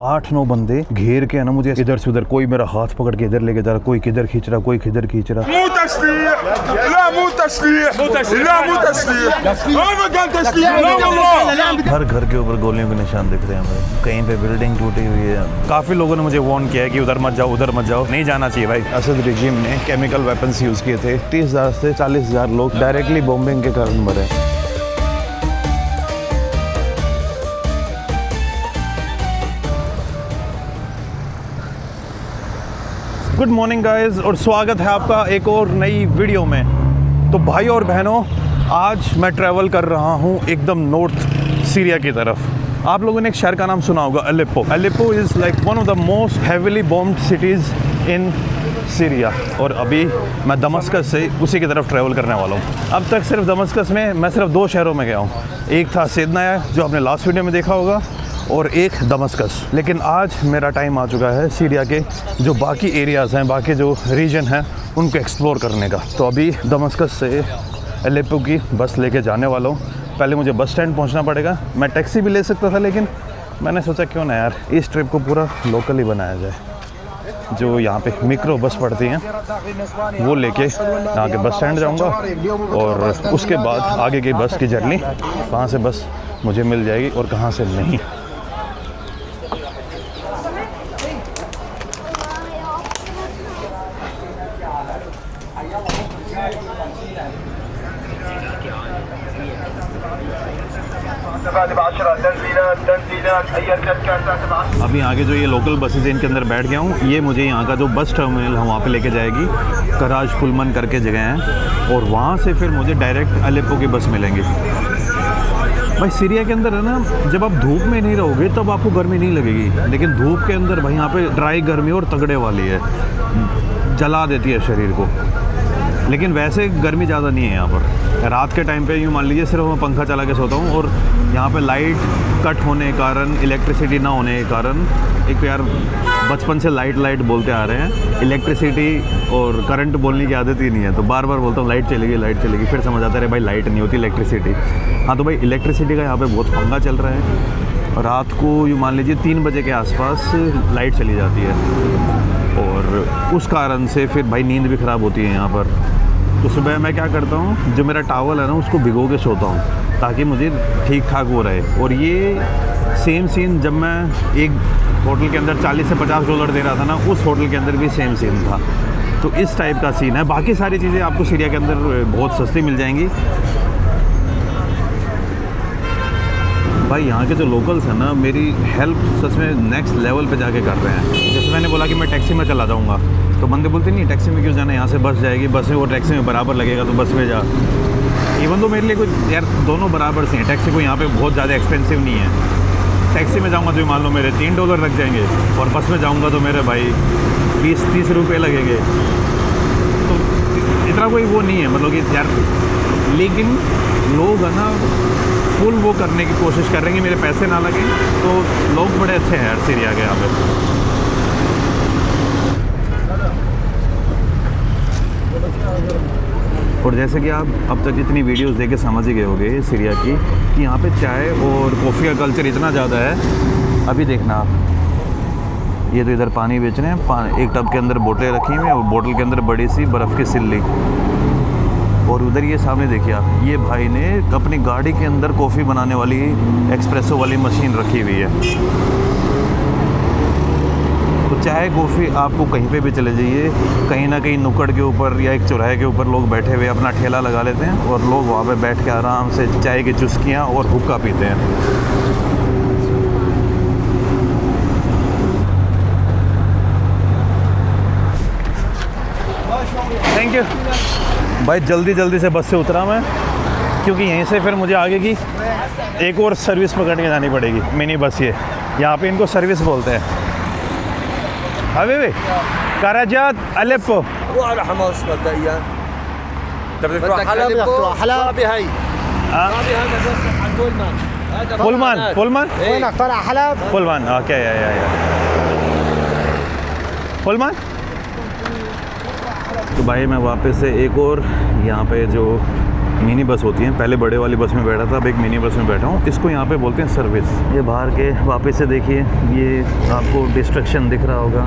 8-9 बंदे घेर के है ना मुझे इधर से उधर, कोई मेरा हाथ पकड़ के इधर लेके जा रहा, कोई किधर खींच रहा, कोई किधर खींच रहा। हर घर के ऊपर गोलियों के निशान दिख रहे हैं हमें, कहीं पे बिल्डिंग टूटी हुई है। काफी लोगों ने मुझे वार्न किया है कि उधर मत जाओ, उधर मत जाओ, नहीं जाना चाहिए भाई। असद रिजीम ने केमिकल वेपन्स यूज किए थे, 30,000 से 40,000 लोग डायरेक्टली बॉम्बिंग के कारण मरे। गुड मॉर्निंग गाइस और स्वागत है आपका एक और नई वीडियो में। तो भाई और बहनों, आज मैं ट्रैवल कर रहा हूँ एकदम नॉर्थ सीरिया की तरफ। आप लोगों ने एक शहर का नाम सुना होगा, Aleppo. Aleppo is like one of the most heavily bombed cities in Syria. और अभी मैं दमस्कस से उसी की तरफ ट्रैवल करने वाला हूँ। अब तक सिर्फ दमस्कस में मैं सिर्फ 2 शहरों में गया हूँ। एक था सिदनाया जो आपने लास्ट वीडियो में देखा होगा, और एक दमस्कस। लेकिन आज मेरा टाइम आ चुका है सीरिया के जो बाकी एरियाज़ हैं, बाकी जो रीजन हैं, उनको एक्सप्लोर करने का। तो अभी दमस्कस से अलेप्पो की बस लेके जाने वाला हूँ। पहले मुझे बस स्टैंड पहुँचना पड़ेगा। मैं टैक्सी भी ले सकता था, लेकिन मैंने सोचा क्यों ना यार इस ट्रिप को पूरा लोकल ही बनाया जाए। जो यहाँ पे मिक्रो बस पड़ती हैं वो लेके यहाँ के बस स्टैंड जाऊँगा, और उसके बाद आगे की बस की जर्नी, कहाँ से बस मुझे मिल जाएगी और कहाँ से नहीं। अभी आगे जो ये लोकल बसेज हैं इनके अंदर बैठ गया हूँ। ये मुझे यहाँ का जो बस टर्मिनल है वहाँ पे लेके जाएगी। कराज पुलमन करके जगह है, और वहाँ से फिर मुझे डायरेक्ट अलेप्पो की बस मिलेंगी। भाई सीरिया के अंदर है ना, जब आप धूप में नहीं रहोगे तब आपको गर्मी नहीं लगेगी, लेकिन धूप के अंदर भाई यहाँ पे ड्राई गर्मी और तगड़े वाली है, जला देती है शरीर को। लेकिन वैसे गर्मी ज़्यादा नहीं है यहाँ पर। रात के टाइम पे यूँ मान लीजिए सिर्फ मैं पंखा चला के सोता हूँ, और यहाँ पे लाइट कट होने के कारण, इलेक्ट्रिसिटी ना होने के कारण, एक तो यार बचपन से लाइट बोलते आ रहे हैं, इलेक्ट्रिसिटी और करंट बोलने की आदत ही नहीं है, तो बार बार बोलता हूँ लाइट चलेगी, फिर समझ आता है भाई लाइट नहीं होती, इलेक्ट्रिसिटी। हाँ, तो भाई इलेक्ट्रिसिटी का यहाँ पे बहुत पंगा चल रहा है। रात को यूँ मान लीजिए 3 बजे के आसपास लाइट चली जाती है, और उस कारण से फिर भाई नींद भी ख़राब होती है यहाँ पर। तो सुबह मैं क्या करता हूँ, जो मेरा टॉवल है ना उसको भिगो के सोता हूँ, ताकि मुझे ठीक ठाक वो रहे। और ये सेम सीन जब मैं एक होटल के अंदर 40 से 50 डॉलर दे रहा था ना, उस होटल के अंदर भी सेम सीन था। तो इस टाइप का सीन है। बाकी सारी चीज़ें आपको सीरिया के अंदर बहुत सस्ती मिल जाएंगी। भाई यहाँ के जो लोकल्स हैं ना, मेरी हेल्प सच में नेक्स्ट लेवल पे जाके कर रहे हैं। जैसे मैंने बोला कि मैं टैक्सी में चला जाऊँगा, तो बंदे बोलते नहीं टैक्सी में क्यों जाना, यहाँ से बस जाएगी, बस में और टैक्सी में बराबर लगेगा, तो बस में जा। इवन तो मेरे लिए कोई यार दोनों बराबर से हैं। टैक्सी को यहाँ पे बहुत ज़्यादा एक्सपेंसिव नहीं है। टैक्सी में जाऊँगा तो मान लो मेरे $3 लग जाएंगे, और बस में जाऊँगा तो मेरे भाई 20-30 रुपये लगेंगे। तो इतना कोई वो नहीं है, मतलब कि यार, लेकिन लोग है ना फुल वो करने की कोशिश कर रहे हैं कि मेरे पैसे ना लगें। तो लोग बड़े अच्छे हैं यार सीरिया के यहाँ पे। और जैसे कि आप अब तक इतनी वीडियोस देख के समझ ही गए होंगे सीरिया की, कि यहाँ पे चाय और कॉफ़ी का कल्चर इतना ज़्यादा है। अभी देखना आप, ये तो इधर पानी बेच रहे हैं, एक टब के अंदर बोतलें रखी हुई हैं, और बोतल के अंदर बड़ी सी बर्फ़ की सिल्ली। और उधर ये सामने देखिए आप, ये भाई ने अपनी गाड़ी के अंदर कॉफ़ी बनाने वाली एक्सप्रेसो वाली मशीन रखी हुई है। तो चाय कॉफ़ी आपको कहीं पे भी चले जाइए, कहीं ना कहीं नुक्कड़ के ऊपर या एक चौराहे के ऊपर लोग बैठे हुए अपना ठेला लगा लेते हैं, और लोग वहाँ पे बैठ के आराम से चाय की चुस्कियाँ और हुक्का पीते हैं। थैंक यू भाई। जल्दी से बस से उतरा मैं, क्योंकि यहीं से फिर मुझे आगे की एक और सर्विस पकड़ के जानी पड़ेगी, मिनी बस। ये यहाँ पे इनको सर्विस बोलते हैं। हबीबी कराजात अलेप्पो पुलमान ओके पुलमान। तो भाई मैं वापस से एक और यहाँ पे जो मिनी बस होती है। पहले बड़े वाली बस में बैठा था, अब एक मिनी बस में बैठा हूँ। इसको यहाँ पे बोलते हैं सर्विस। ये बाहर के वापस से देखिए, ये आपको डिस्ट्रक्शन दिख रहा होगा।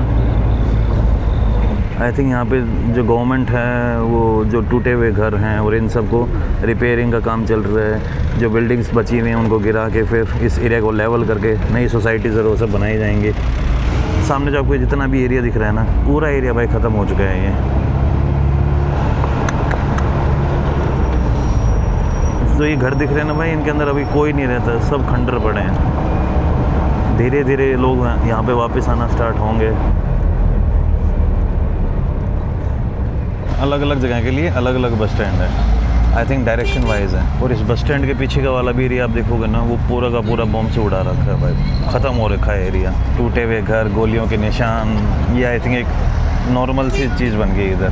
आई थिंक यहाँ पे जो गवर्नमेंट है वो जो टूटे हुए घर हैं और इन सब को रिपेयरिंग का काम चल रहा है। जो बिल्डिंग्स बची हुई हैं उनको गिरा के फिर इस एरिया को लेवल करके नई सोसाइटीज़ और वो सब बनाई जाएंगे। सामने जो आपको जितना भी एरिया दिख रहा है ना, पूरा एरिया भाई ख़त्म हो चुका है। ये जो ये घर दिख रहे हैं ना भाई, इनके अंदर अभी कोई नहीं रहता, सब खंडर पड़े हैं। धीरे धीरे लोग यहाँ पे वापस आना स्टार्ट होंगे। अलग अलग जगह के लिए अलग अलग बस स्टैंड है। आई थिंक डायरेक्शन वाइज है। और इस बस स्टैंड के पीछे का वाला भी एरिया आप देखोगे ना, वो पूरा का पूरा बम से उड़ा रखा है भाई, ख़त्म हो रखा है एरिया। टूटे हुए घर, गोलियों के निशान, ये आई थिंक एक नॉर्मल सी चीज़ बन गई इधर।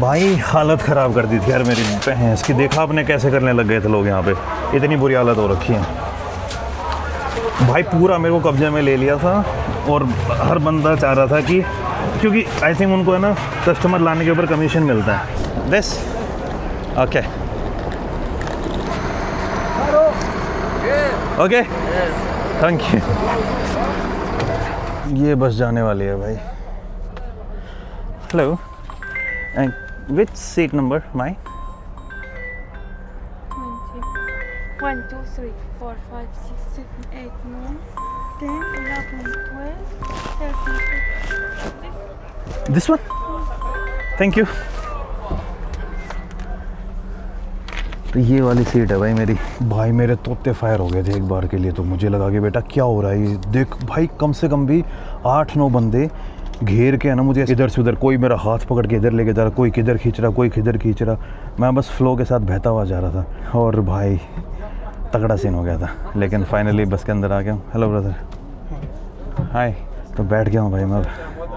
भाई हालत ख़राब कर दी थी यार मेरी भैंस की। देखा आपने कैसे करने लग गए थे लोग यहाँ पे, इतनी बुरी हालत हो रखी है भाई। पूरा मेरे को कब्जे में ले लिया था और हर बंदा चाह रहा था कि, क्योंकि आई थिंक उनको है ना कस्टमर लाने के ऊपर कमीशन मिलता है। This okay okay thank you. ये बस जाने वाली है भाई। Hello, and which seat number my? 1, 2, 3, 4, 5, 6, 7, 8, 9, 10, 11, 12, 13, this one, thank you. तो ये वाली सीट है भाई मेरी। भाई मेरे तोते फायर हो गए थे एक बार के लिए, तो मुझे लगा कि बेटा क्या हो रहा है ये देख। भाई कम से कम भी 8-9 बंदे घेर के है ना मुझे इधर से उधर, कोई मेरा हाथ पकड़ के इधर लेके जा रहा, कोई किधर खींच रहा, कोई किधर खींच रहा। मैं बस फ्लो के साथ बहता हुआ जा रहा था और भाई तगड़ा सीन हो गया था। लेकिन फाइनली बस के अंदर आ गया हूँ। हेलो ब्रदर, हाय। तो बैठ गया हूँ भाई मैं।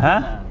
हाँ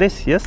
this yes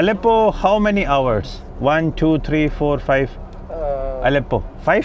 Aleppo how many hours? 1 2 3 4 5 Aleppo 5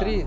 3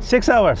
6 hours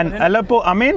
and Aleppo Amin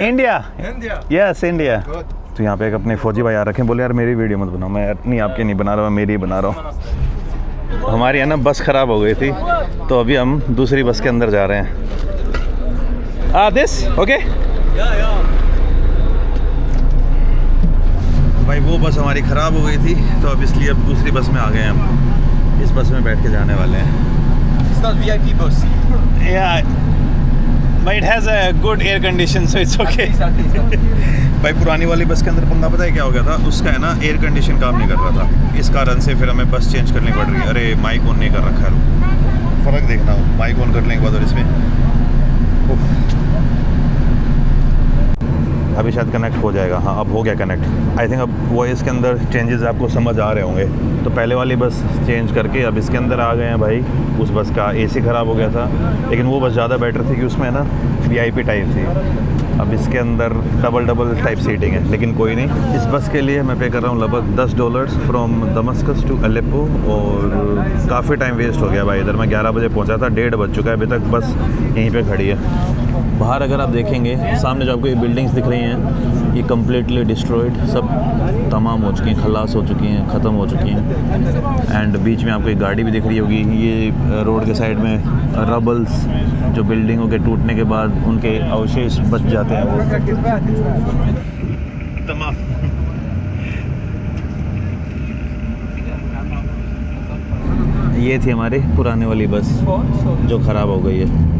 India yes India. तो यहाँ पे एक अपने फौजी भाई आ रखे हैं, बोले यार मेरी वीडियो मत बनाओ। मैं नहीं आपके नहीं बना रहा, मैं मेरी ही बना रहा हूँ। हमारी है ना बस ख़राब हो गई थी, तो अभी हम दूसरी बस के अंदर जा रहे हैं। दिस ओके भाई, वो बस हमारी ख़राब हो गई थी, तो अब इसलिए अब दूसरी बस में आ गए हैं हम। इस बस में बैठ के जाने वाले हैं। It's not VIP bus. But it has a good air condition so it's okay. भाई पुरानी वाली बस के अंदर पंगा पता है क्या हो गया था, उसका है ना एयर कंडीशन काम नहीं कर रहा था। इस कारण से फिर हमें बस चेंज करनी पड़ रही है। अरे माइक ऑन नहीं कर रखा है, फ़र्क देखना हो माइक ऑन करने के बाद। और इसमें अभी शायद कनेक्ट हो जाएगा। हाँ अब हो गया कनेक्ट। आई थिंक अब वॉइस के अंदर चेंजेस आपको समझ आ रहे होंगे। तो पहले वाली बस चेंज करके अब इसके अंदर आ गए हैं भाई। उस बस का AC ख़राब हो गया था, लेकिन वो बस ज़्यादा बेटर थी कि उसमें ना VIP टाइप थी। अब इसके अंदर डबल टाइप सीटिंग है, लेकिन कोई नहीं। इस बस के लिए मैं पे कर रहा हूँ लगभग $10 फ्रॉम दमस्कस टू अलेप्पो, और काफ़ी टाइम वेस्ट हो गया भाई। इधर मैं 11 बजे पहुँचा था, 1:30 बज चुका है, अभी तक बस यहीं पे खड़ी है। बाहर अगर आप देखेंगे सामने जो आपको ये बिल्डिंग्स दिख रही हैं, ये कम्प्लीटली डिस्ट्रॉयड, सब तमाम हो चुकी हैं, खलास हो चुकी हैं, ख़त्म हो चुकी हैं। एंड बीच में आपको एक गाड़ी भी दिख रही होगी। ये रोड के साइड में रबल्स, जो बिल्डिंगों के टूटने के बाद उनके अवशेष बच जाते हैं, वो तमाम। ये थी हमारी पुराने वाली बस जो ख़राब हो गई है।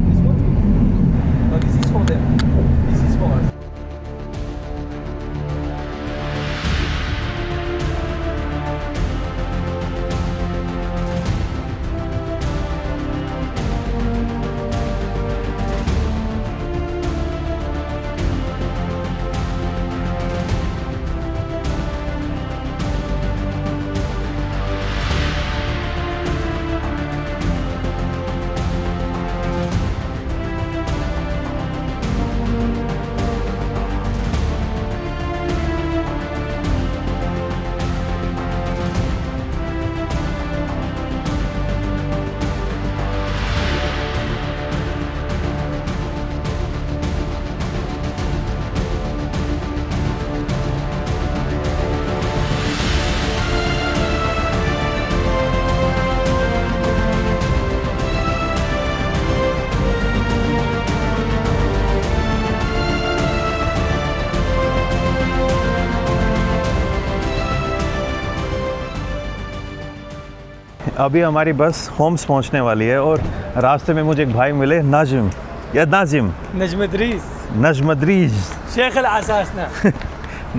अभी हमारी बस होम्स पहुंचने वाली है, और रास्ते में मुझे एक भाई मिले, नाजिम या नाजिम नजमदरीज शेख अल-आसासना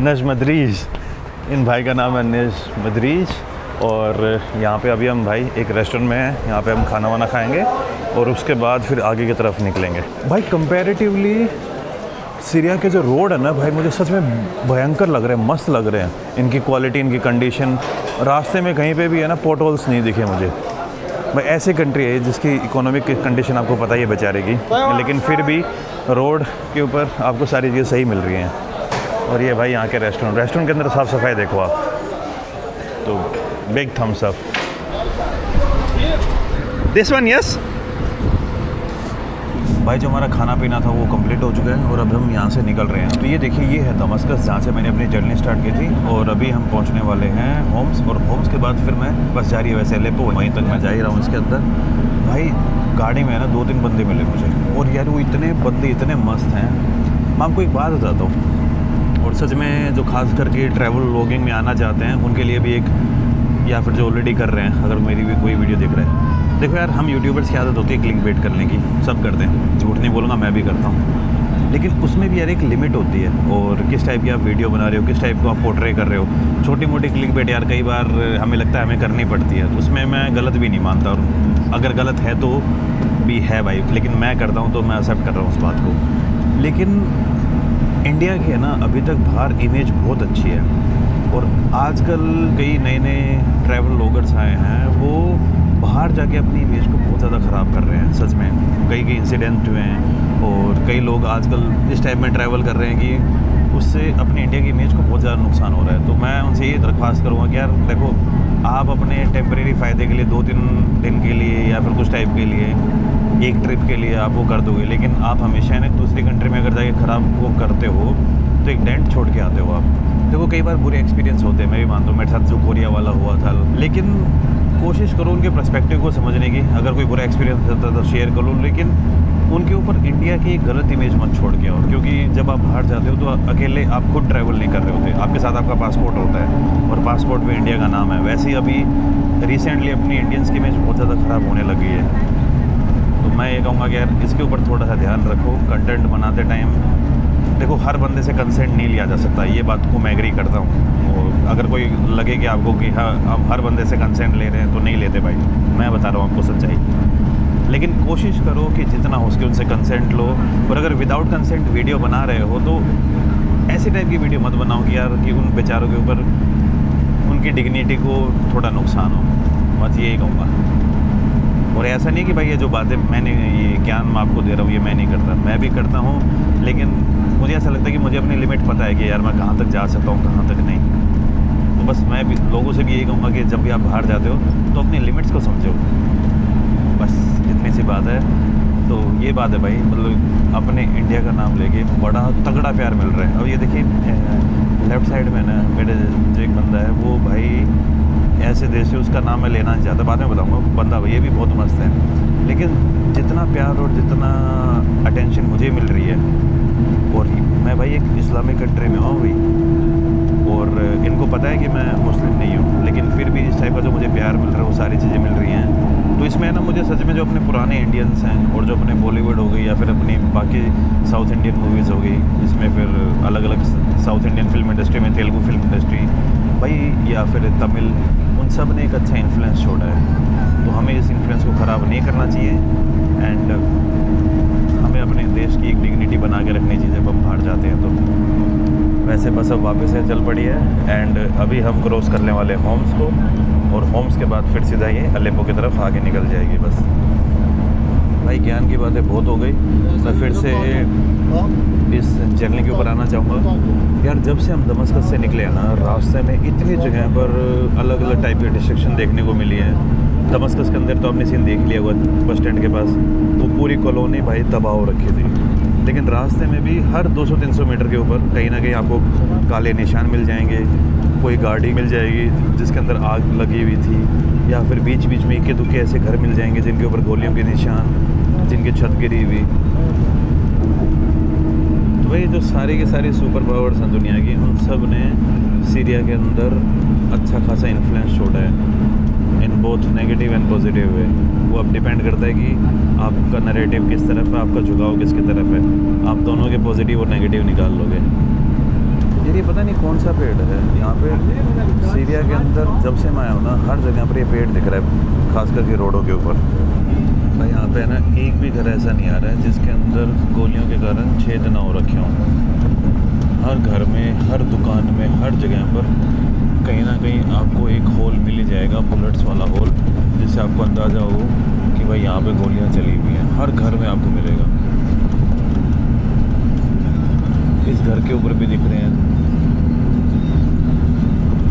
नजमदरीज, इन भाई का नाम है नजमदरीज। और यहाँ पे अभी हम भाई एक रेस्टोरेंट में हैं, यहाँ पे हम खाना वाना खाएंगे और उसके बाद फिर आगे की तरफ निकलेंगे। भाई कंपैरेटिवली सीरिया के जो रोड है ना भाई, मुझे सच में भयंकर लग रहे हैं, मस्त लग रहे हैं। इनकी क्वालिटी, इनकी कंडीशन, रास्ते में कहीं पे भी है ना पोटहोल्स नहीं दिखे मुझे। भाई ऐसी कंट्री है जिसकी इकोनॉमिक कंडीशन आपको पता ही है बेचारे की, लेकिन फिर भी रोड के ऊपर आपको सारी चीज़ें सही मिल रही हैं। और ये भाई यहाँ के रेस्टोरेंट के अंदर साफ़ सफाई देखो आप, तो big thumbs up. This one yes भाई, जो हमारा खाना पीना था वो कंप्लीट हो चुका है और अब हम यहाँ से निकल रहे हैं। तो ये देखिए, ये है दमस्कस जहाँ से मैंने अपनी जर्नी स्टार्ट की थी, और अभी हम पहुँचने वाले हैं होम्स, और होम्स के बाद फिर मैं बस जा रही है वैसे अलेप्पो, वहीं तक मैं जा ही रहा हूँ। इसके अंदर भाई गाड़ी में है ना 2-3 बंदे मिले मुझे, और यार वो इतने बंदे इतने मस्त हैं। मैं आपको एक बात बताता हूँ, और सच में जो खास करके ट्रैवल व्लॉगिंग में आना चाहते हैं उनके लिए भी एक, या फिर जो ऑलरेडी कर रहे हैं, अगर मेरी भी कोई वीडियो देख रहे हैं, देखो यार हम यूट्यूबर्स की आदत होती है क्लिक बेट करने की, सब करते हैं, झूठ नहीं बोलूँगा, मैं भी करता हूँ। लेकिन उसमें भी यार एक लिमिट होती है, और किस टाइप की आप वीडियो बना रहे हो, किस टाइप को आप पोर्ट्रे कर रहे हो। छोटी मोटी क्लिक बेट यार कई बार हमें लगता है हमें करनी पड़ती है, उसमें मैं गलत भी नहीं मानता, और अगर गलत है तो भी है भाई, लेकिन मैं करता हूँ तो मैं एक्सेप्ट कर रहा हूँ उस बात को। लेकिन इंडिया की है ना अभी तक बाहर इमेज बहुत अच्छी है, और आजकल कई नए ट्रैवल व्लॉगर्स आए हैं, वो बाहर जाके अपनी इमेज को बहुत ज़्यादा ख़राब कर रहे हैं। सच में कई इंसिडेंट हुए हैं, और कई लोग आजकल इस टाइप में ट्रैवल कर रहे हैं कि उससे अपनी इंडिया की इमेज को बहुत ज़्यादा नुकसान हो रहा है। तो मैं उनसे ये दरख्वास्त करूँगा कि यार देखो, आप अपने टेम्परेरी फ़ायदे के लिए 2-3 दिन के लिए या फिर कुछ टाइप के लिए, एक ट्रिप के लिए आप वो कर दोगे, लेकिन आप हमेशा ना दूसरी कंट्री में अगर जाके ख़राब वो करते हो तो एक डेंट छोड़ के आते हो आप। देखो कई बार बुरे एक्सपीरियंस होते हैं, मैं भी मानता हूँ, मेरे साथ जो कोरिया वाला हुआ था, लेकिन कोशिश करो उनके पर्सपेक्टिव को समझने की। अगर कोई बुरा एक्सपीरियंस होता है तो शेयर करो, लेकिन उनके ऊपर इंडिया की एक गलत इमेज मत छोड़ के आओ, क्योंकि जब आप बाहर जाते हो तो अकेले आप खुद ट्रैवल नहीं कर रहे होते, आपके साथ आपका पासपोर्ट होता है, और पासपोर्ट पे इंडिया का नाम है। वैसे ही अभी रिसेंटली अपनी इंडियंस की इमेज बहुत ज़्यादा ख़राब होने लगी है। तो मैं ये कहूँगा कि यार इसके ऊपर थोड़ा सा ध्यान रखो। कंटेंट बनाते टाइम देखो हर बंदे से कंसेंट नहीं लिया जा सकता, ये बात को मैं एग्री करता हूँ। और अगर कोई लगे कि आपको कि हाँ आप हर बंदे से कंसेंट ले रहे हैं, तो नहीं लेते भाई, मैं बता रहा हूँ आपको सच्चाई। लेकिन कोशिश करो कि जितना हो सके उनसे कंसेंट लो, और अगर विदाउट कंसेंट वीडियो बना रहे हो तो ऐसी टाइप की वीडियो मत बनाओ कि यार कि उन बेचारों के ऊपर उनकी डिग्निटी को थोड़ा नुकसान हो, बस यही कहूँगा। और ऐसा नहीं कि भाई ये जो बातें मैंने, ये ज्ञान मैं आपको दे रहा हूँ, ये मैं नहीं करता, मैं भी करता हूँ, लेकिन मुझे ऐसा लगता है कि मुझे अपनी लिमिट पता है कि यार मैं कहाँ तक जा सकता हूँ, कहाँ तक नहीं। तो बस मैं भी लोगों से भी यही कहूँगा कि जब भी आप बाहर जाते हो तो अपनी लिमिट्स को समझो, बस इतनी सी बात है। तो ये बात है भाई, मतलब अपने इंडिया का नाम लेके बड़ा तगड़ा प्यार मिल रहा है। अब ये देखिए लेफ़्ट साइड में ना मेरे जो एक बंदा है, वो भाई ऐसे देश से, उसका नाम मैं लेना नहीं चाहता, बाद में बताऊँगा। बंदा ये भी बहुत मस्त है, लेकिन जितना प्यार और जितना अटेंशन मुझे मिल रही है, और मैं भाई एक इस्लामिक कंट्री में हूँ भाई, और इनको पता है कि मैं मुस्लिम नहीं हूँ, लेकिन फिर भी इस टाइप का जो मुझे प्यार मिल रहा है वो सारी चीज़ें मिल रही हैं। तो इसमें ना मुझे सच में जो अपने पुराने इंडियंस हैं और जो अपने बॉलीवुड हो गई या फिर अपनी बाकी साउथ इंडियन मूवीज़ हो गई, इसमें फिर अलग अलग साउथ इंडियन फिल्म इंडस्ट्री में, तेलुगु फिल्म इंडस्ट्री भाई, या फिर तमिल, उन सब ने एक अच्छा इन्फ्लुएंस छोड़ा है। तो हमें इस इन्फ्लुएंस को ख़राब नहीं करना चाहिए, एंड हमें अपने देश की एक डिग्निटी बना के रखनी चाहिए जब हम बाहर जाते हैं। तो वैसे बस अब वापस से चल पड़ी है, एंड अभी हम क्रॉस करने वाले हैं होम्स को, और होम्स के बाद फिर सीधा ये अलेप्पो की तरफ आगे निकल जाएगी। बस भाई ज्ञान की बातें बहुत हो गई, मैं फिर से इस जर्नी के ऊपर आना चाहूँगा। यार जब से हम दमस्कस से निकले हैं ना, रास्ते में इतनी जगह पर अलग अलग टाइप की डिस्ट्रक्शन देखने को मिली है। दमस्कस के अंदर तो आपने सीन देख लिया हुआ, बस स्टैंड के पास तो पूरी कॉलोनी भाई तबाह हो रखी थी, लेकिन रास्ते में भी हर 200-300 मीटर के ऊपर कहीं ना कहीं आपको काले निशान मिल जाएंगे, कोई गाड़ी मिल जाएगी जिसके अंदर आग लगी हुई थी, या फिर बीच बीच में इक्के दुक्के ऐसे घर मिल जाएंगे जिनके ऊपर गोलियों के निशान, जिनकी छत गिरी हुई। तो भाई जो सारी के सारी सुपर पावर्स हैं दुनिया की, उन सब ने सीरिया के अंदर अच्छा खासा इन्फ्लुएंस छोड़ा है, in both negative and positive way. वो अब डिपेंड करता है कि आपका नैरेटिव किस तरफ है, आपका झुकाव किसकी तरफ है। आप दोनों के पॉजिटिव और नेगेटिव निकाल लोगे। यार ये पता नहीं कौन सा पेड़ है यहाँ पे सीरिया के अंदर, जब से मैं आया हूँ ना हर जगह पर ये पेड़ दिख रहा है, खास करके रोडों के ऊपर। भाई यहाँ पे ना एक भी घर ऐसा नहीं आ रहा है जिसके अंदर गोलियों के कारण छेद ना हो रखे हों। हर घर में, हर दुकान में, हर जगह पर कहीं ना कहीं आपको एक होल मिल ही जाएगा, बुलेट्स वाला होल, जिससे आपको अंदाज़ा हो कि भाई यहाँ पे गोलियाँ चली हुई हैं। हर घर में आपको मिलेगा। इस घर के ऊपर भी दिख रहे हैं।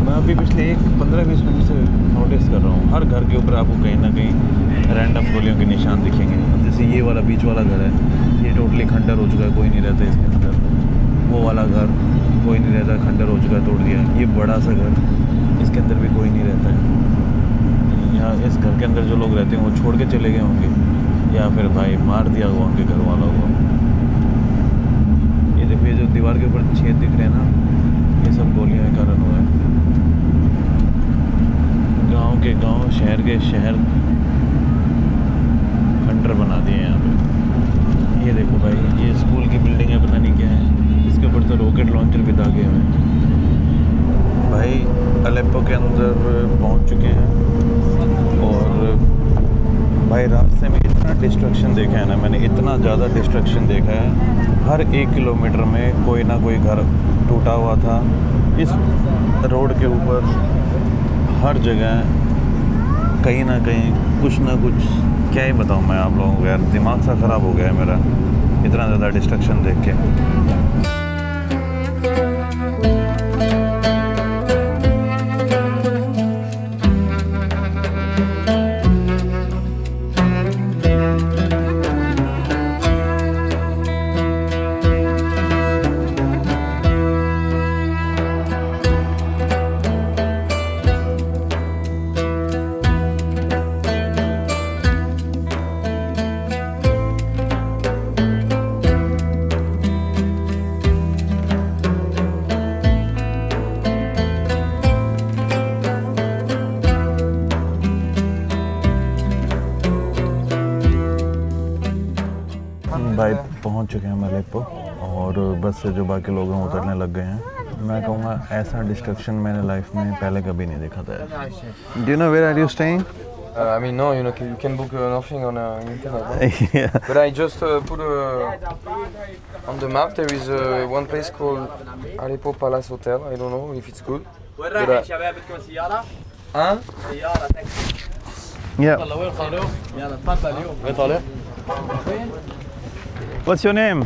मैं अभी पिछले 15-20 मिनट से नोटिस कर रहा हूँ, हर घर के ऊपर आपको कहीं ना कहीं रैंडम गोलियों के निशान दिखेंगे। जैसे ये वाला बीच वाला घर है, ये टोटली खंडर हो चुका है, कोई नहीं रहता इसके अंदर। वो वाला घर कोई नहीं रहता, खंडर हो चुका है, तोड़ दिया। ये बड़ा सा घर, इसके अंदर भी कोई नहीं रहता है। यहाँ इस घर के अंदर जो लोग रहते हैं वो छोड़ के चले गए होंगे, या फिर भाई मार दिया हुआ उनके घर वालों को। ये देखो, ये जो दीवार के ऊपर छेद दिख रहे हैं ना, ये सब गोलियों के कारण हुआ है। गांव के गांव, शहर के शहर खंडर बना दिए यहाँ पे। ये देखो भाई, ये स्कूल की बिल्डिंग है, पता नहीं क्या है, इसके ऊपर तो रॉकेट लॉन्चर भी दागे हुए हैं। भाई अलेप्पो के अंदर पहुँच चुके हैं, और भाई रास्ते में इतना डिस्ट्रक्शन देखा है ना मैंने, इतना ज़्यादा डिस्ट्रक्शन देखा है। हर 1 किलोमीटर में कोई ना कोई घर टूटा हुआ था। इस रोड के ऊपर हर जगह कहीं ना कहीं कुछ ना कुछ, क्या ही बताऊँ मैं आप लोगों को, यार दिमाग सा ख़राब हो गया है मेरा इतना ज़्यादा डिस्ट्रक्शन देख के। भाई पहुंच चुके हैं हम अलेप्पो, और बस से जो बाकी लोग हैं उतरने लग गए हैं। मैं कहूँगा ऐसा डिस्ट्रक्शन मैंने लाइफ में पहले कभी नहीं देखा था। Do you know where are you staying? I mean, no, you know, you can book nothing on internet. Right? Yeah. But I just put on the map. There is one place called Aleppo Palace Hotel. I don't know if it's good. But, huh? Yeah. What's your name?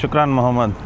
शुक्रान Mohammad.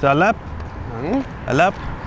सलाब हलब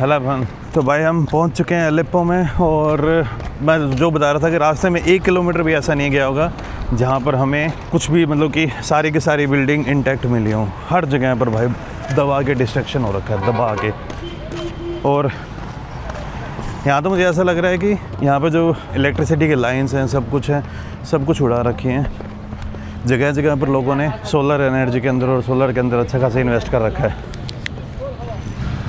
हलब. तो भाई हम पहुंच चुके हैं Aleppo में, और मैं जो बता रहा था कि रास्ते में 1 किलोमीटर भी ऐसा नहीं गया होगा जहां पर हमें कुछ भी मतलब कि सारी की सारी बिल्डिंग इंटैक्ट मिली हों. हर जगह पर भाई दबा के डिस्ट्रक्शन हो रखा है, दबा के. और यहाँ तो मुझे ऐसा लग रहा है कि यहाँ पे जो इलेक्ट्रिसिटी के लाइंस हैं सब कुछ है, सब कुछ उड़ा रखी हैं. जगह जगह पर लोगों ने सोलर एनर्जी के अंदर और सोलर के अंदर अच्छा खासा इन्वेस्ट कर रखा है.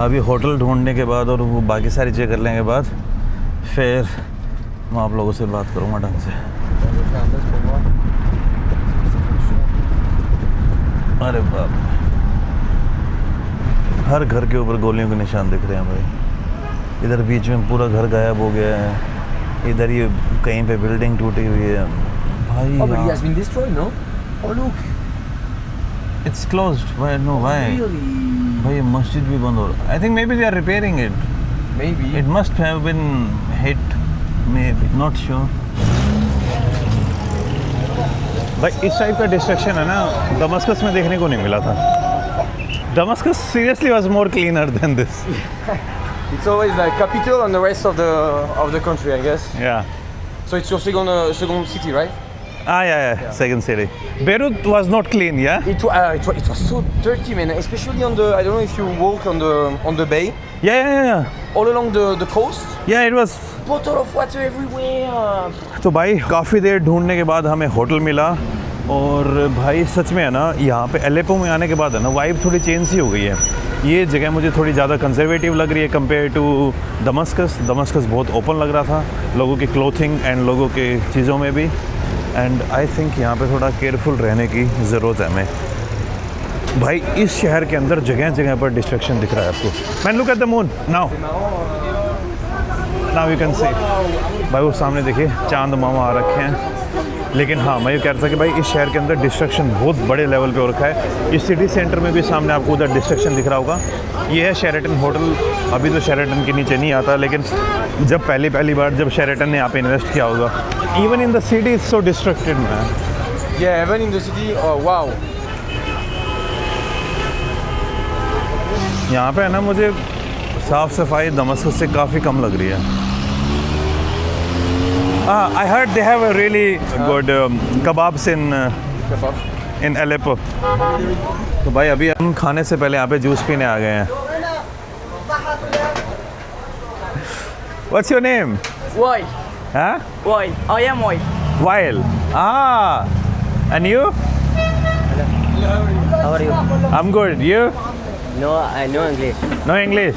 अभी होटल ढूंढने के बाद और वो बाकी सारी चीज़ें कर लेने के बाद फिर मैं आप लोगों से बात करूँगा ढंग से. अरे बाप, हर घर के ऊपर गोलियों के निशान दिख रहे हैं भाई. इधर बीच में पूरा घर गायब हो गया है. इधर ये कहीं पे बिल्डिंग टूटी हुई है भाई. Oh, but it has been destroyed, no? Oh, look. It's closed. Why? No, why? Really? भाई मस्जिद भी बंद हो रहा. I think maybe they are repairing it. Maybe. It must have been hit. Maybe. Not sure. भाई इस type का destruction है ना दमस्कस में देखने को नहीं मिला था. Damascus seriously was more cleaner than this. It's always the capital and the rest of the country, I guess. Yeah. So it's your second city, right? Yeah. Second city. Beirut was not clean, yeah? It was so dirty, man. Especially on the, I don't know if you walk on the bay. Yeah. All along the coast. Yeah, it was. Bottle of water everywhere. तो भाई काफ़ी देर ढूंढने के बाद हमें hotel मिला. और भाई सच में है ना यहाँ पे अलेप्पो में आने के बाद है ना वाइब थोड़ी चेंज सी हो गई है. ये जगह मुझे थोड़ी ज़्यादा कंजर्वेटिव लग रही है कंपेयर टू दमस्कस. दमस्कस बहुत ओपन लग रहा था लोगों की क्लोथिंग एंड लोगों के चीज़ों में भी. एंड आई थिंक यहाँ पे थोड़ा केयरफुल रहने की ज़रूरत है हमें. भाई इस शहर के अंदर जगह जगह पर डिस्ट्रक्शन दिख रहा है आपको. Man look at the moon now you can see. भाई वो सामने देखिए चांद मामा आ रखे हैं. लेकिन हाँ मैं ये कह रहा था कि भाई इस शहर के अंदर डिस्ट्रक्शन बहुत बड़े लेवल पे हो रखा है. इस सिटी सेंटर में भी सामने आपको उधर डिस्ट्रक्शन दिख रहा होगा. ये है शेरेटन होटल. अभी तो शेरेटन के नीचे नहीं आता, लेकिन जब पहली बार जब शेरेटन ने यहाँ पे इन्वेस्ट किया होगा. Even in the city is so distracted man. Yeah, even in the city. Oh wow. यहाँ पे है ना मुझे साफ़ सफाई दमस्कस से काफ़ी कम लग रही है. I heard they have a really good kebabs in Aleppo. तो भाई अभी हम खाने से पहले यहाँ पे जूस पीने आ गए हैं. What's your name? Why? Huh? Why? I am why. Wael. And you? How are you? I'm good. You? No, I know English. No English?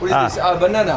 What is this? Banana.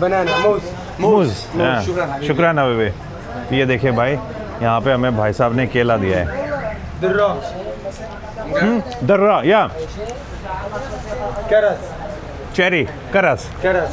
Banana. Mouse. मूज. शुक्रान. शुक्रान हबीबी. ये देखिए भाई यहाँ पे हमें भाई साहब ने केला दिया है. दर्रा या Karas. चेरी करस. Karas.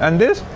and this?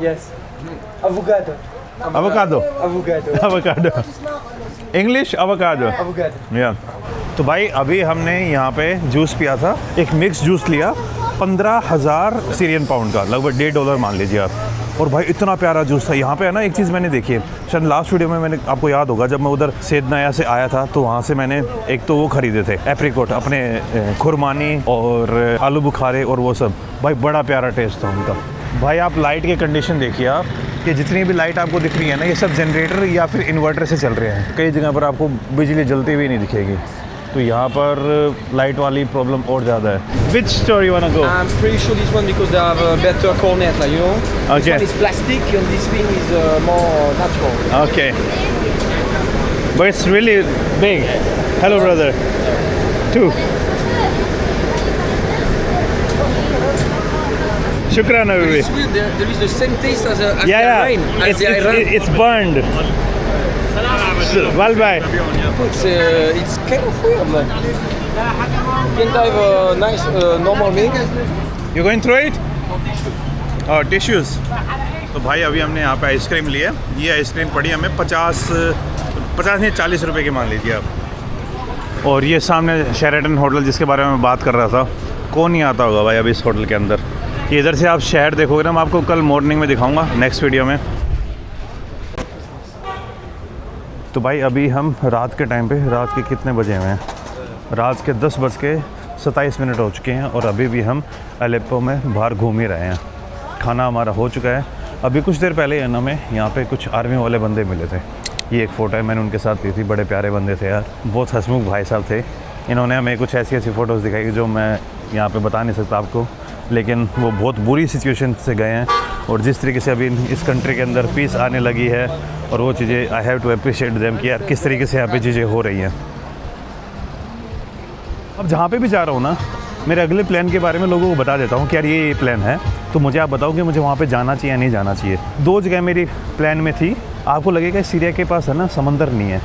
Yes. Avocado. avocado. Avocado. avocado. English avocado. Avocado. या तो भाई अभी हमने यहाँ पे जूस पिया था. एक मिक्स जूस लिया 15,000 सीरियन पाउंड का, लगभग $1.5 मान लीजिए आप. और भाई इतना प्यारा जूस था. यहाँ पे है ना एक चीज़ मैंने देखी है शायद लास्ट वीडियो में मैंने आपको याद होगा जब मैं उधर सेदनाया से आया था तो वहाँ से मैंने एक तो वो ख़रीदे थे एप्रिकोट अपने खुरमानी और आलू बुखारे और वो सब. भाई बड़ा प्यारा टेस्ट था उनका. भाई आप लाइट के कंडीशन देखिए आप कि जितनी भी लाइट आपको दिख रही है ना ये सब जनरेटर या फिर इन्वर्टर से चल रहे हैं. कई जगह पर आपको बिजली जलती हुई नहीं दिखेगी. तो यहाँ पर लाइट वाली प्रॉब्लम और ज़्यादा है. Which store you wanna go? I'm pretty sure this one because they have a better cornet, like, you know. Okay. This one is plastic and this thing is more natural. Okay. But it's really big. Hello, brother. Two. Shukran, Habibi. It's weird. There is the same taste as the Yeah. Iran. As It's, the Iran. it's burned. Well, bye. It's kind of weird, man. Can't I have a nice, normal meal? You going through it? और tissues. तो भाई अभी हमने यहाँ पे ice cream लिया। ये ice cream पड़ी हमें 50 नहीं 40 रुपए की मान लीजिए आप। और ये सामने शेराटन होटल जिसके बारे में बात कर रहा था, कौन नहीं आता होगा भाई अभी इस होटल के अंदर। इधर से आप शहर देखोगे ना, मैं आपको कल मॉर्निंग में दिखाऊंगा नेक्स्ट वीडियो में। तो भाई अभी हम रात के टाइम पे, रात के कितने बजे हुए हैं, रात के 10:27 हो चुके हैं और अभी भी हम अलेप्पो में बाहर घूम ही रहे हैं। खाना हमारा हो चुका है। अभी कुछ देर पहले है ना, हमें यहाँ पे कुछ आर्मी वाले बंदे मिले थे। ये एक फ़ोटो है, मैंने उनके साथ ली थी। बड़े प्यारे बंदे थे यार, बहुत हंसमुख भाई साहब थे। इन्होंने हमें कुछ ऐसी फ़ोटोज़ दिखाई जो मैं यहाँ पे बता नहीं सकता आपको, लेकिन वो बहुत बुरी सिचुएशन से गए हैं। और जिस तरीके से अभी इस कंट्री के अंदर पीस आने लगी है और वो चीज़ें, I have to appreciate them कि यार किस तरीके से यहाँ पे चीज़ें हो रही हैं। अब जहाँ पे भी जा रहा हूँ ना, मेरे अगले प्लान के बारे में लोगों को बता देता हूँ कि यार ये प्लान है, तो मुझे आप बताओ कि मुझे वहाँ पे जाना चाहिए या नहीं जाना चाहिए। 2 जगह मेरी प्लान में थी। आपको लगेगा सीरिया के पास है ना समंदर नहीं है,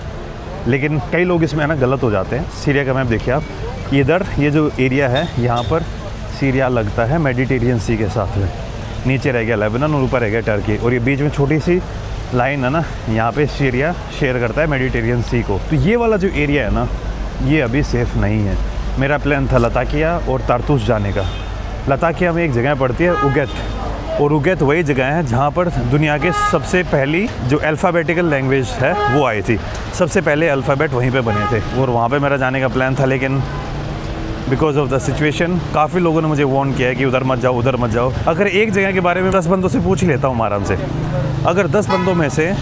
लेकिन कई लोग इसमें है ना गलत हो जाते हैं। सीरिया का मैप देखिए आप, इधर ये जो एरिया है यहाँ पर सीरिया लगता है मेडिटेरियन सी के साथ में। नीचे रह गया लेबनान और ऊपर रह गया टर्की, और ये बीच में छोटी सी लाइन है ना, यहाँ पे सीरिया शेयर करता है मेडिटेरियन सी को। तो ये वाला जो एरिया है ना, ये अभी सेफ़ नहीं है। मेरा प्लान था लताकिया और तारतूस जाने का। लताकिया में एक जगह पड़ती है उगैत, और उगैत वही जगह है जहाँ पर दुनिया के सबसे पहली जो अल्फ़ाबेटिकल लैंग्वेज है वो आई थी। सबसे पहले अल्फ़ाबेट वहीं पे बने थे, और वहाँ पे मेरा जाने का प्लान था, लेकिन बिकॉज ऑफ द सिचुएशन काफ़ी लोगों ने मुझे वार्न किया है कि उधर मत जाओ, उधर मत जाओ। अगर एक जगह के बारे में 10 बंदों से पूछ ही लेता हूँ आराम से, अगर 10 बंदों में से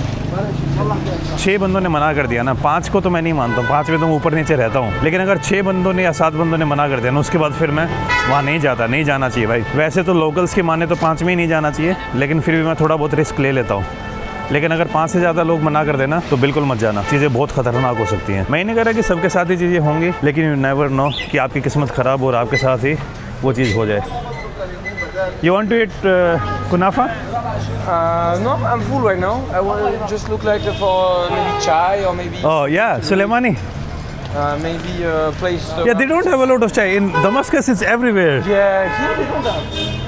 6 बंदों ने मना कर दिया ना, 5 को तो मैं नहीं मानता हूँ, 5 में तो मैं ऊपर नीचे रहता हूँ, लेकिन अगर 6 बंदों ने या 7 बंदों ने मना कर दिया ना, उसके बाद फिर मैं वहाँ नहीं जाता, नहीं जाना चाहिए भाई। वैसे तो लोकल्स के माने तो 5 में ही नहीं जाना चाहिए, लेकिन फिर भी मैं थोड़ा बहुत रिस्क ले लेता हूँ। लेकिन अगर 5 से ज़्यादा लोग मना कर देना तो बिल्कुल मत जाना, चीज़ें बहुत ख़तरनाक हो सकती हैं। मैं नहीं कह रहा कि सबके साथ ही चीज़ें होंगी, लेकिन यू नेवर नो कि आपकी किस्मत ख़राब हो और आपके साथ ही वो चीज़ हो जाए। You want to eat kunafa? No, I'm full right now. I will just look like for maybe chai or maybe. Oh yeah, Suleimani. Maybe a place. Yeah, they don't have a lot of chai in Damascus. It's everywhere. Yeah, here they don't have.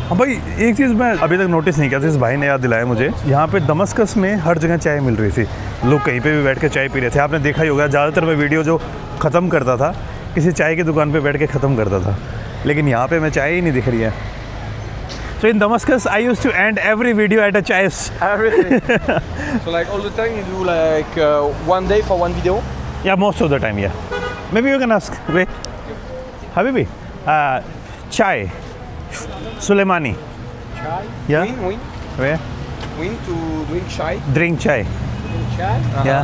हाँ भाई, एक चीज़ मैं अभी तक notice नहीं किया था, इस भाई ने याद दिलाया मुझे। यहाँ पे दमस्कस में हर जगह चाय मिल रही थी, लोग कहीं पे भी बैठ के चाय पी रहे थे। आपने देखा ही होगा, ज़्यादातर मैं वीडियो जो ख़त्म करता था किसी चाय की दुकान पे बैठ के ख़त्म करता था, लेकिन यहाँ पे मैं चाय ही नहीं दिख रही है। So in Damascus, I used to end every video at a chai. Everything. So like all the time you do like one day for one video? Yeah, most of the time, yeah. Maybe you can ask. Wait, Habibi, chai, Suleimani. Chai? Yeah. Win? Where? Win to drink chai? Drink chai. Chai? Yeah.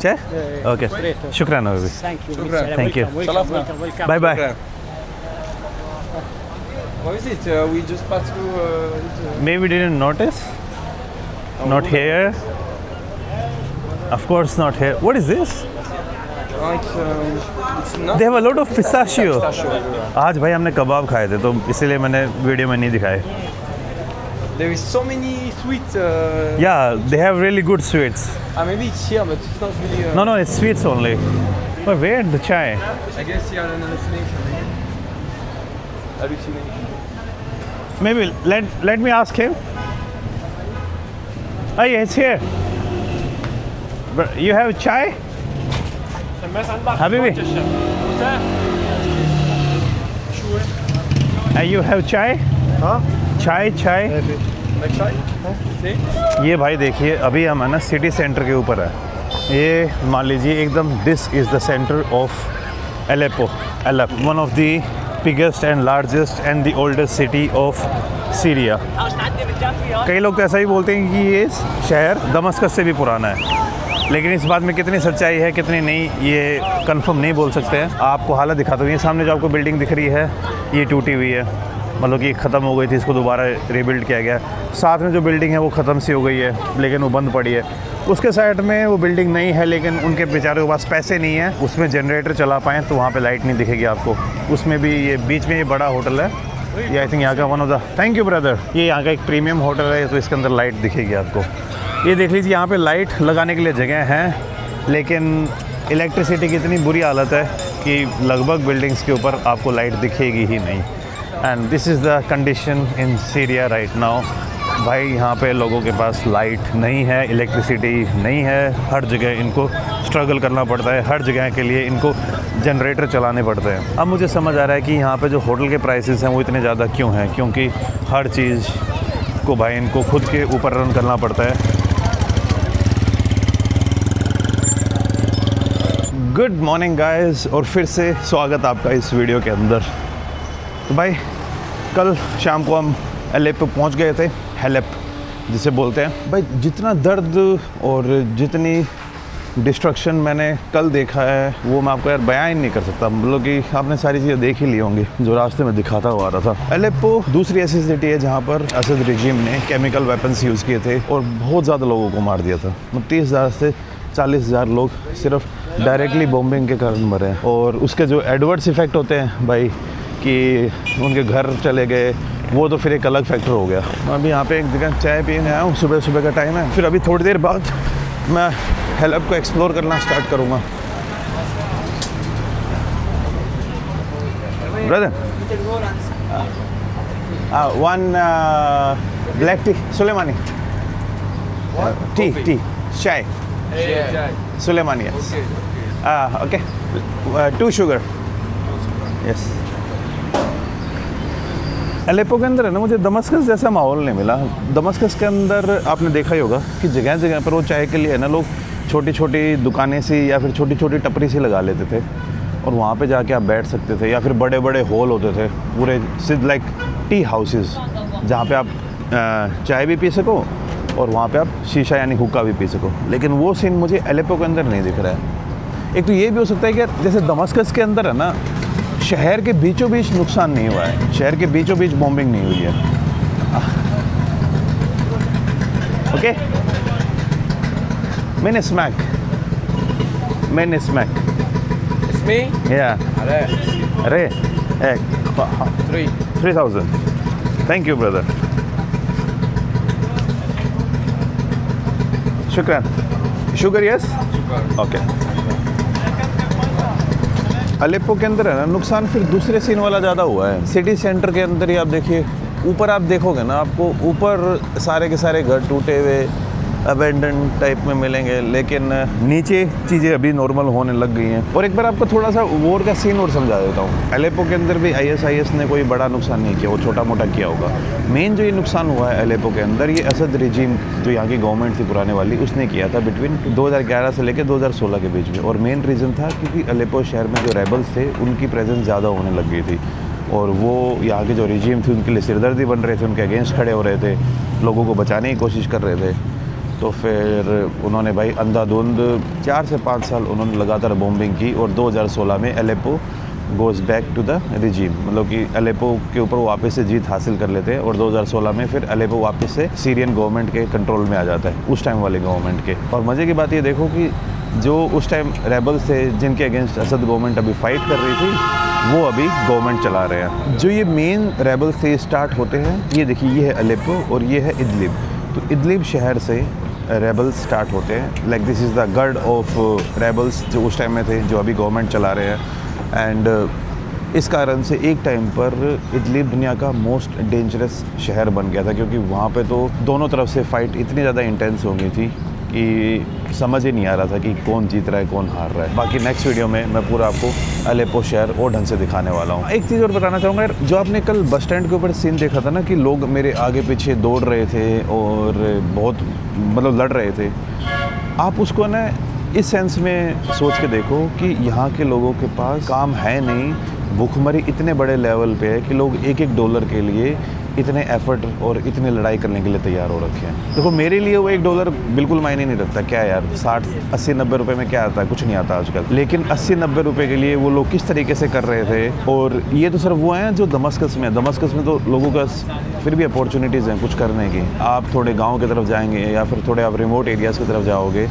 Chai? Okay. Shukran, Habibi. Thank you. Thank you. Welcome. Bye bye. What is it? We just passed through. Maybe didn't notice. Not here. Of course not here. What is this? It's not. They have a lot of pistachio. Pistachio. आज भाई हमने कबाब खाए थे, तो इसीलिए मैंने video में नहीं दिखाए। There is so many sweets. Yeah, they have really good sweets. Maybe it's here, but it's not really. No, no, it's sweets only. But where the chai? I guess here an hallucination. Hallucination. Maybe let me ask him. Oh, yeah, it's here. But you have chai? Habibi. You have chai? हाँ? चाय चाय। Like chai? See? ये भाई देखिए, अभी हम है ना सिटी सेंटर के ऊपर है। ये मान लीजिए एकदम, this is the centre of Aleppo, one of the biggest and largest and the oldest city of Syria. कई लोग तो ऐसा ही बोलते हैं कि ये शहर दमस्कस से भी पुराना है, लेकिन इस बात में कितनी सच्चाई है कितनी नहीं ये कंफर्म नहीं बोल सकते हैं। आपको हालत दिखाता हूँ। ये सामने जो आपको बिल्डिंग दिख रही है, ये टूटी हुई है, मतलब कि ख़त्म हो गई थी, इसको दोबारा रीबिल्ड किया गया। साथ में जो बिल्डिंग है वो ख़त्म सी हो गई है, लेकिन वो बंद पड़ी है। उसके साइड में वो बिल्डिंग नहीं है, लेकिन उनके बेचारों के पास पैसे नहीं है उसमें जनरेटर चला पाएँ, तो वहाँ पे लाइट नहीं दिखेगी आपको। उसमें भी ये बीच में ये बड़ा होटल है, ये आई थिंक यहाँ का one of the, thank you brother, ये यहाँ का एक प्रीमियम होटल है, तो इसके अंदर लाइट दिखेगी आपको। ये देख लीजिए, यहाँ पे लाइट लगाने के लिए जगह है, लेकिन इलेक्ट्रिसिटी की इतनी बुरी हालत है कि लगभग बिल्डिंग्स के ऊपर आपको लाइट दिखेगी ही नहीं। And this is the condition in Syria right now. भाई यहाँ पे लोगों के पास लाइट नहीं है, इलेक्ट्रिसिटी नहीं है, हर जगह इनको स्ट्रगल करना पड़ता है, हर जगह के लिए इनको जनरेटर चलाने पड़ते हैं। अब मुझे समझ आ रहा है कि यहाँ पे जो होटल के प्राइसेस हैं वो इतने ज़्यादा क्यों हैं, क्योंकि हर चीज़ को भाई इनको खुद के ऊपर रन करना पड़ता है। गुड मॉर्निंग गाइस, और फिर से स्वागत आपका इस वीडियो के अंदर। तो भाई कल शाम को हम एलेप्पो पहुंच गए थे, हेलेप जिसे बोलते हैं। भाई जितना दर्द और जितनी डिस्ट्रक्शन मैंने कल देखा है वो मैं आपको यार बयान ही नहीं कर सकता। मतलब कि आपने सारी चीज़ें देख ही ली होंगी जो रास्ते में दिखाता हुआ आ रहा था। एलेप्पो दूसरी ऐसी सिटी है जहाँ पर असद रिजीम ने केमिकल वेपन्स यूज़ किए थे और बहुत ज़्यादा लोगों को मार दिया था। 30,000 से 40,000 लोग सिर्फ डायरेक्टली बॉम्बिंग के कारण मरे हैं। और उसके जो एडवर्स इफ़ेक्ट होते हैं भाई कि उनके घर चले गए, वो तो फिर एक अलग फैक्टर हो गया। मैं अभी यहाँ पे एक जगह चाय पीने आया हूँ, सुबह सुबह का टाइम है। फिर अभी थोड़ी देर बाद मैं हेलेप को एक्सप्लोर करना स्टार्ट करूँगा। ब्रदर वन ब्लैक टी सुलेमानी, टी चाय सुलेमानी, ओके 2 शुगर, यस। एलेप्पो के अंदर है ना, मुझे दमस्कस जैसा माहौल नहीं मिला। दमस्कस के अंदर आपने देखा ही होगा कि जगह जगह पर वो चाय के लिए है ना, लोग छोटी छोटी दुकानें सी या फिर छोटी छोटी टपरी सी लगा लेते थे और वहाँ पे जाके आप बैठ सकते थे, या फिर बड़े बड़े हॉल होते थे पूरे सिर्फ लाइक टी हाउसेस, जहाँ पे आप चाय भी पी सको और वहाँ पे आप शीशा यानी हुक्का भी पी सको। लेकिन वो सीन मुझे एलेप्पो के अंदर नहीं दिख रहा है। एक तो ये भी हो सकता है कि जैसे दमस्कस के अंदर है ना, शहर के बीचों बीच नुकसान नहीं हुआ है, शहर के बीचों बीच बॉम्बिंग नहीं हुई है। ओके, मैंने स्मैक It's me? या अरे 3,000, थैंक यू ब्रदर, शुक्रान। Sugar yes, okay. एलेप्पो के अंदर है ना नुकसान फिर दूसरे सीन वाला ज़्यादा हुआ है। सिटी सेंटर के अंदर ही आप देखिए, ऊपर आप देखोगे ना, आपको ऊपर सारे के सारे घर टूटे हुए अबेंडन टाइप में मिलेंगे, लेकिन नीचे चीज़ें अभी नॉर्मल होने लग गई हैं। और एक बार आपको थोड़ा सा वॉर का सीन और समझा देता हूँ। एलेप्पो के अंदर भी ISIS ने कोई बड़ा नुकसान नहीं किया, वो छोटा मोटा किया होगा। मेन जो ये नुकसान हुआ है एलेप्पो के अंदर, ये असद रिजीम जो यहाँ की गवर्नमेंट थी पुराने वाली, उसने किया था बिटवीन 2011 से लेकर 2016 के बीच में। और मेन रीज़न था क्योंकि एलेप्पो शहर में जो रेबल्स थे उनकी प्रेजेंस ज़्यादा होने लग गई थी और वो यहाँ के जो रिजीम थी उनके लिए सिरदर्दी बन रहे थे, उनके अगेंस्ट खड़े हो रहे थे, लोगों को बचाने की कोशिश कर रहे थे। तो फिर उन्होंने भाई अंधाधुंध 4 से 5 साल उन्होंने लगातार बॉम्बिंग की और 2016 में Aleppo goes back to the regime, मतलब कि एलेप्पो के ऊपर वो वापस से जीत हासिल कर लेते हैं और 2016 में फिर एलेप्पो वापस से सीरियन गवर्नमेंट के कंट्रोल में आ जाता है, उस टाइम वाले गवर्नमेंट के। और मज़े की बात ये देखो कि जो उस टाइम रेबल्स थे जिनके अगेंस्ट असद गवर्नमेंट अभी फाइट कर रही थी, वो अभी गवर्नमेंट चला रहे हैं। जो ये मेन रेबल्स से स्टार्ट होते हैं, ये देखिए, ये है एलेप्पो और ये है इदलिब। तो इदलिब शहर से रेबल्स स्टार्ट होते हैं, लाइक दिस इज़ द गढ़ ऑफ रेबल्स जो उस टाइम में थे, जो अभी गवर्नमेंट चला रहे हैं। एंड इस कारण से एक टाइम पर इदलिब दुनिया का मोस्ट डेंजरस शहर बन गया था, क्योंकि वहाँ पे तो दोनों तरफ से फ़ाइट इतनी ज़्यादा इंटेंस हो गई थी कि समझ ही नहीं आ रहा था कि कौन जीत रहा है कौन हार रहा है। बाकी नेक्स्ट वीडियो में मैं पूरा आपको एलेप्पो शहर और ढंग से दिखाने वाला हूँ। एक चीज़ और बताना चाहूँगा यार, जो आपने कल बस स्टैंड के ऊपर सीन देखा था ना कि लोग मेरे आगे पीछे दौड़ रहे थे और बहुत मतलब लड़ रहे थे, आप उसको ना इस सेंस में सोच के देखो कि यहाँ के लोगों के पास काम है नहीं, भूखमरी इतने बड़े लेवल पे है कि लोग $1 के लिए इतने एफर्ट और इतनी लड़ाई करने के लिए तैयार हो रखे हैं। देखो मेरे लिए वो $1 बिल्कुल मायने नहीं रखता, क्या यार 60, 80, 90 रुपए में क्या आता है, कुछ नहीं आता आजकल। लेकिन 80, 90 रुपए के लिए वो लोग किस तरीके से कर रहे थे। और ये तो सिर्फ वो हैं जो दमस्कस में तो लोगों का फिर भी अपॉर्चुनिटीज़ हैं कुछ करने की। आप थोड़े गाँव की तरफ जाएंगे या फिर थोड़े आप रिमोट एरियाज़ की तरफ जाओगे,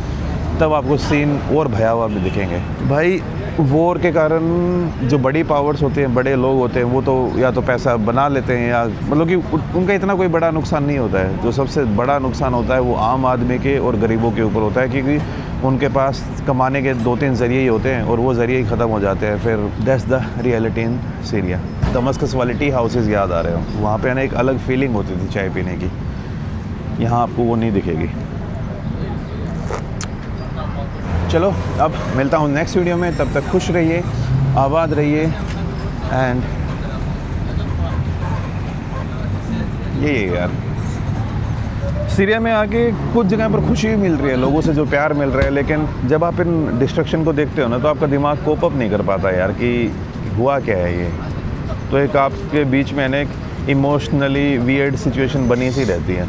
तब आपको सीन और भयावह भी दिखेंगे। भाई वॉर के कारण जो बड़ी पावर्स होते हैं, बड़े लोग होते हैं, वो तो या तो पैसा बना लेते हैं या मतलब कि उनका इतना कोई बड़ा नुकसान नहीं होता है। जो सबसे बड़ा नुकसान होता है वो आम आदमी के और गरीबों के ऊपर होता है, क्योंकि उनके पास कमाने के 2-3 ज़रिए ही होते हैं और वो ज़रिए ही ख़त्म हो जाते हैं। फिर that's the reality in Syria. Damascus वाले टी हाउसेस याद आ रहे हो, वहाँ पे ना एक अलग फीलिंग होती थी चाय पीने की। यहाँ आपको वो नहीं दिखेगी। चलो अब मिलता हूँ नेक्स्ट वीडियो में, तब तक खुश रहिए, आबाद रहिए एंड यही है यार। सीरिया में आके कुछ जगह पर खुशी भी मिल रही है, लोगों से जो प्यार मिल रहा है, लेकिन जब आप इन डिस्ट्रक्शन को देखते हो ना तो आपका दिमाग कोप अप नहीं कर पाता यार कि हुआ क्या है ये। तो एक आपके बीच में ना एक इमोशनली वियर्ड सिचुएशन बनी सी रहती है।